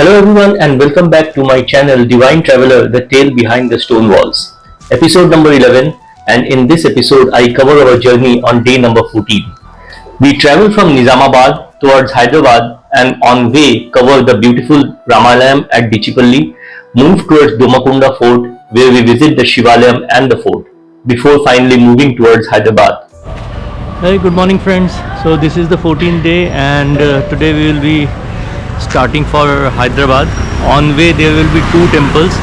Hello everyone and welcome back to my channel Divine Traveler, the tale behind the stone walls. Episode number 11, and in this episode I cover our journey on day number 14. We travel from Nizamabad towards Hyderabad and on way cover the beautiful Ramalayam at Dichipalli, move towards Domakunda Fort where we visit the Shivalayam and the fort before finally moving towards Hyderabad. Hey, good morning friends. So this is the 14th day and today we will be starting for Hyderabad. On way there will be two temples.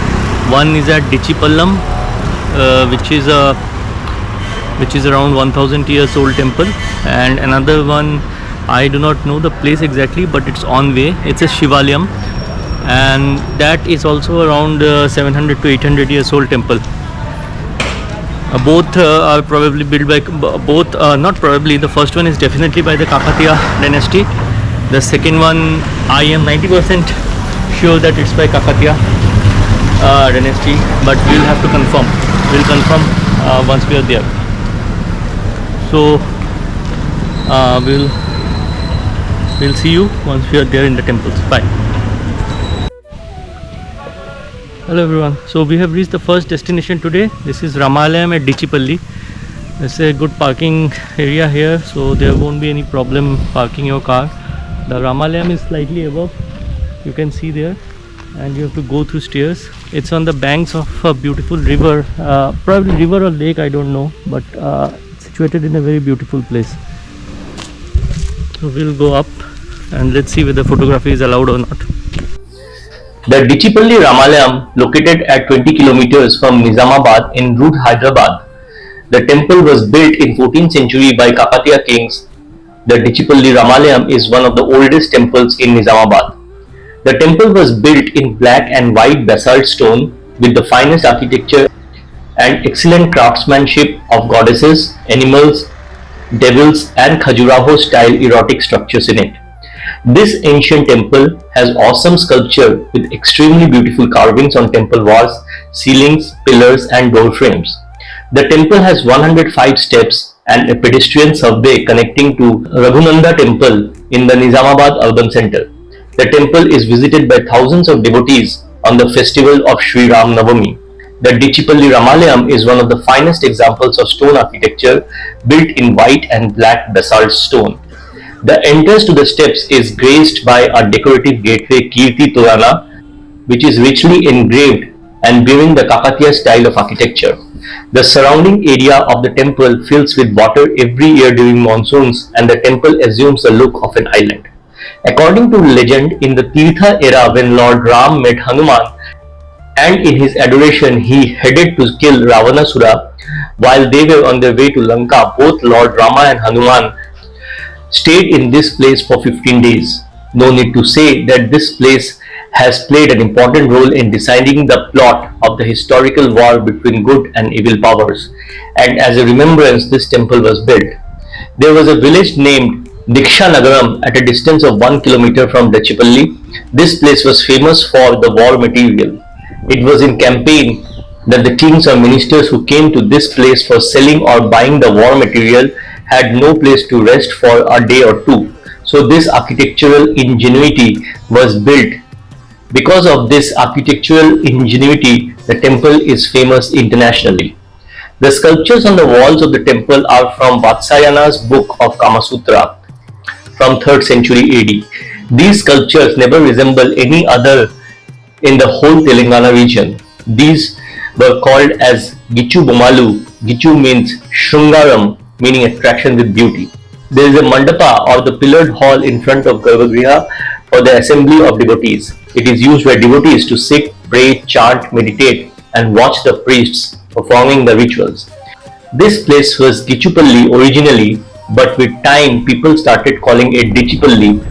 One is at Dichipallam, which is around 1000 years old temple, and another one I do not know the place exactly, but it's on way. It's a Shivalayam, and that is also around 700 to 800 years old temple. Both are probably built by not probably, the first one is definitely by the Kakatiya dynasty. The second one I am 90% sure that it's by Kakatiya dynasty, but we'll have to confirm. We'll confirm once we are there. So we'll see you once we are there in the temples. Bye. Hello everyone. So we have reached the first destination today. This is Ramalayam at Dichipalli. There's a good parking area here, so there won't be any problem parking your car. The Ramalayam is slightly above, you can see there, and you have to go through stairs. It's on the banks of a beautiful river, probably river or lake, I don't know, but it's situated in a very beautiful place. So we'll go up and let's see whether photography is allowed or not. The Dichipalli Ramalayam, located at 20 kilometers from Nizamabad en route Hyderabad. The temple was built in 14th century by Kakatiya kings. The Dichipalli Ramalayam is one of the oldest temples in Nizamabad. The temple was built in black and white basalt stone with the finest architecture and excellent craftsmanship of goddesses, animals, devils and Khajuraho style erotic structures in it. This ancient temple has awesome sculpture with extremely beautiful carvings on temple walls, ceilings, pillars and door frames. The temple has 105 steps and a pedestrian subway connecting to Raghunanda temple in the Nizamabad urban center. The temple is visited by thousands of devotees on the festival of Sri Ram Navami. The Dichipalli Ramalayam is one of the finest examples of stone architecture built in white and black basalt stone. The entrance to the steps is graced by a decorative gateway Kirti Torana, which is richly engraved and bearing the Kakatiya style of architecture. The surrounding area of the temple fills with water every year during monsoons, and the temple assumes the look of an island. According to legend, in the Tirtha era when Lord Ram met Hanuman and in his adoration he headed to kill Ravanasura, while they were on their way to Lanka, both Lord Rama and Hanuman stayed in this place for 15 days. No need to say that this place has played an important role in deciding the plot of the historical war between good and evil powers, and as a remembrance this temple was built. There was a village named Diksha Nagaram at a distance of 1 kilometer from Dichipalli. This place was famous for the war material. It was in campaign that the kings or ministers who came to this place for selling or buying the war material had no place to rest for a day or two. So this architectural ingenuity was built. Because of this architectural ingenuity, the temple is famous internationally. The sculptures on the walls of the temple are from Vatsyayana's book of Kama Sutra from 3rd century AD. These sculptures never resemble any other in the whole Telangana region. These were called as Gichu Bomalu. Gichu means Shrungaram, meaning attraction with beauty. There is a mandapa or the pillared hall in front of Garbhagriha for the assembly of devotees. It is used by devotees to sit, pray, chant, meditate and watch the priests performing the rituals. This place was Dichupalli originally, but with time people started calling it Dichipalli.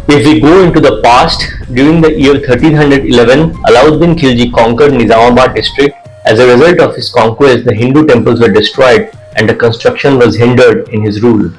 If we go into the past, during the year 1311, Alauddin Khilji conquered Nizamabad district. As a result of his conquest, the Hindu temples were destroyed and the construction was hindered in his rule.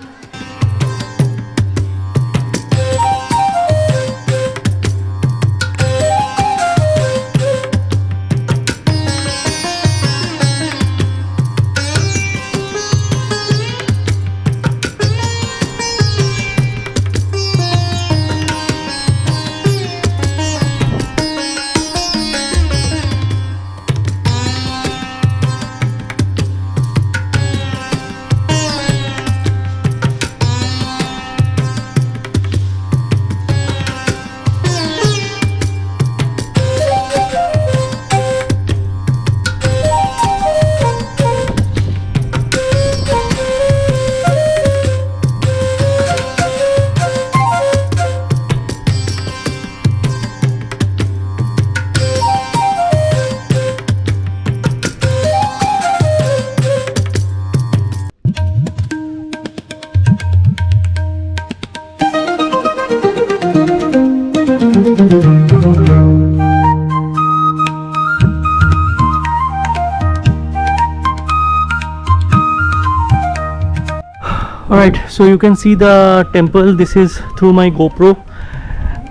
Alright, so you can see the temple. This is through my GoPro.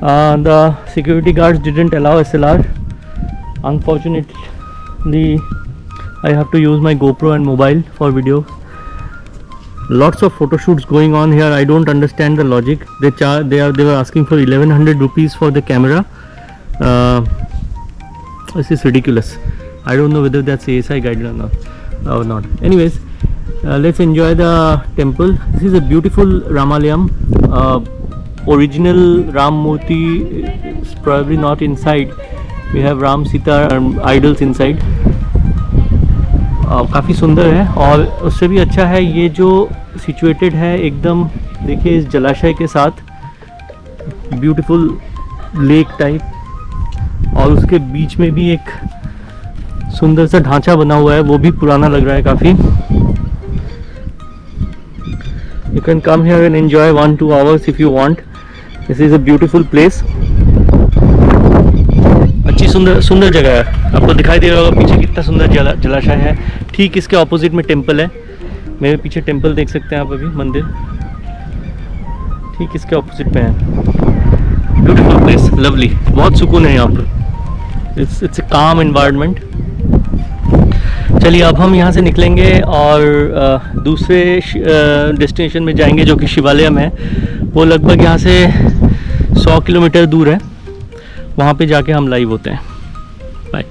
The security guards didn't allow SLR. Unfortunately, I have to use my GoPro and mobile for video. Lots of photo shoots going on here. I don't understand the logic. They were asking for 1100 rupees for the camera. This is ridiculous. I don't know whether that's ASI guided or not. Anyways, let's enjoy the temple. This is a beautiful Ramalayam. Original Ram Murti is probably not inside. We have Ram, Sita and idols inside. काफ़ी सुंदर है और उससे भी अच्छा है ये जो सिचुएटेड है एकदम, देखिए इस जलाशय के साथ, ब्यूटीफुल लेक टाइप, और उसके बीच में भी एक सुंदर सा ढांचा बना हुआ है, वो भी पुराना लग रहा है काफ़ी. You can come here and enjoy 1-2 hours if you want. This is a beautiful place. अच्छी सुंदर जगह है. आपको दिखाई दे रहा होगा पीछे कितना सुंदर जलाशय है. ठीक इसके ऑपोजिट में टेंपल है. मेरे पीछे टेंपल देख सकते हैं आप अभी, मंदिर ठीक इसके ऑपोजिट में है. ब्यूटीफुल प्लेस, लवली, बहुत सुकून है यहाँ पर. इट्स ए काम एनवायरनमेंट. चलिए अब हम यहाँ से निकलेंगे और दूसरे डेस्टिनेशन में जाएंगे जो कि शिवालयम है. वो लगभग यहाँ से 100 किलोमीटर दूर है. वहाँ पे जाके हम लाइव होते हैं. Bye.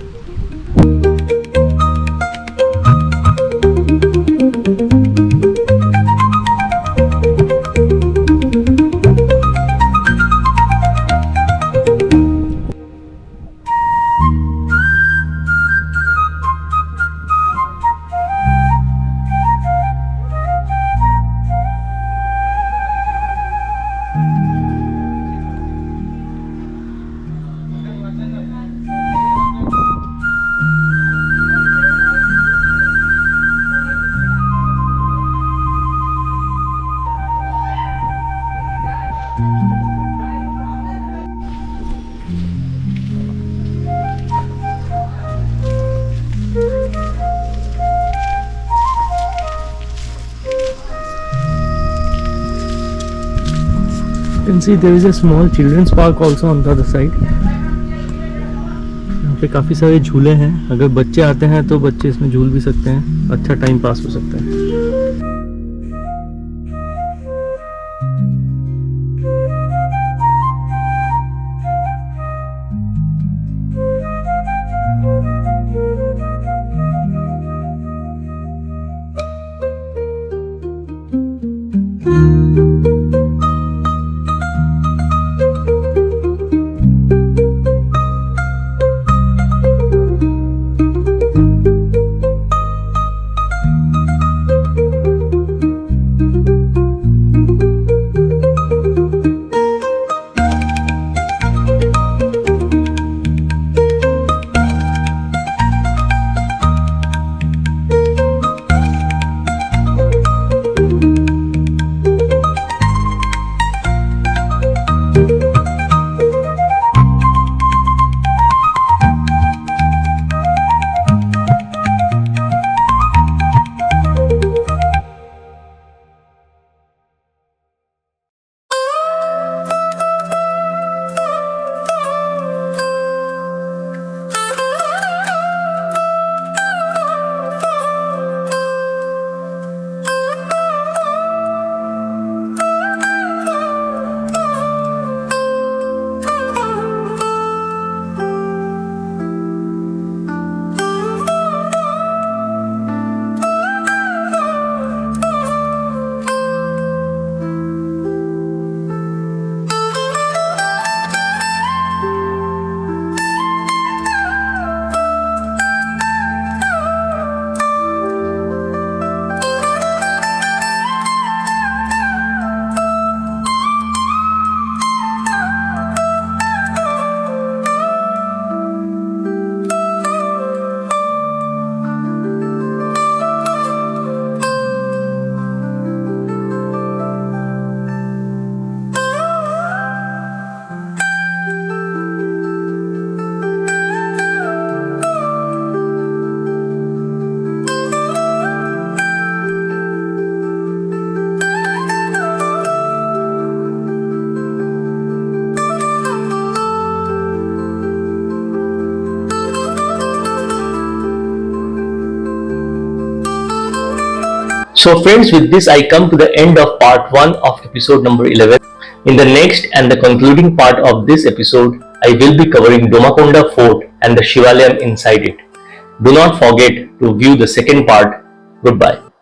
You can see there is a small children's park also on the other side. यहाँ पे काफ़ी सारे झूले हैं. अगर बच्चे आते हैं तो बच्चे इसमें झूल भी सकते हैं. अच्छा टाइम पास हो सकता है. So friends, with this I come to the end of part 1 of episode number 11. In the next and the concluding part of this episode, I will be covering Domakonda Fort and the Shivalayam inside it. Do not forget to view the second part. Goodbye.